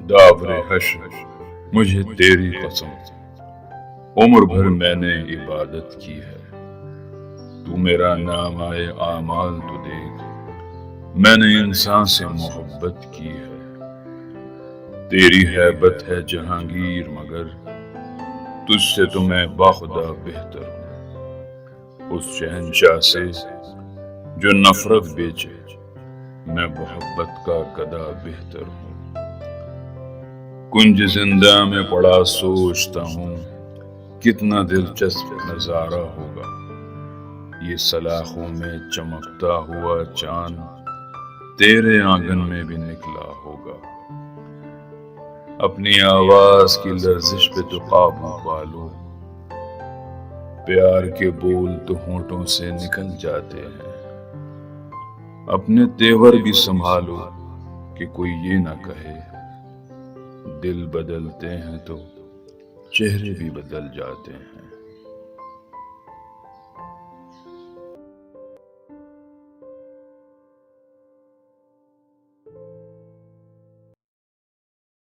दावरे हश्र मुझे तेरी कसम, उम्र भर मैंने इबादत की है। तू मेरा नाम आए आमाल तो देख, मैंने इंसान से मोहब्बत की है। तेरी हैबत है जहांगीर मगर तुझसे तो मैं बाखुदा बेहतर हूँ। उस शहंशाह से जो नफरत बेचे, मैं मोहब्बत का गदा बेहतर हूँ। कुंज जिंदा में पड़ा सोचता हूँ, कितना दिलचस्प नजारा होगा ये सलाखों में चमकता हुआ चांद तेरे आंगन में भी निकला होगा। अपनी आवाज की लर्जिश पे तो काबू पालो, प्यार के बोल तो होंठों से निकल जाते हैं। अपने तेवर भी संभालो कि कोई ये ना कहे, दिल बदलते हैं तो चेहरे भी बदल जाते हैं।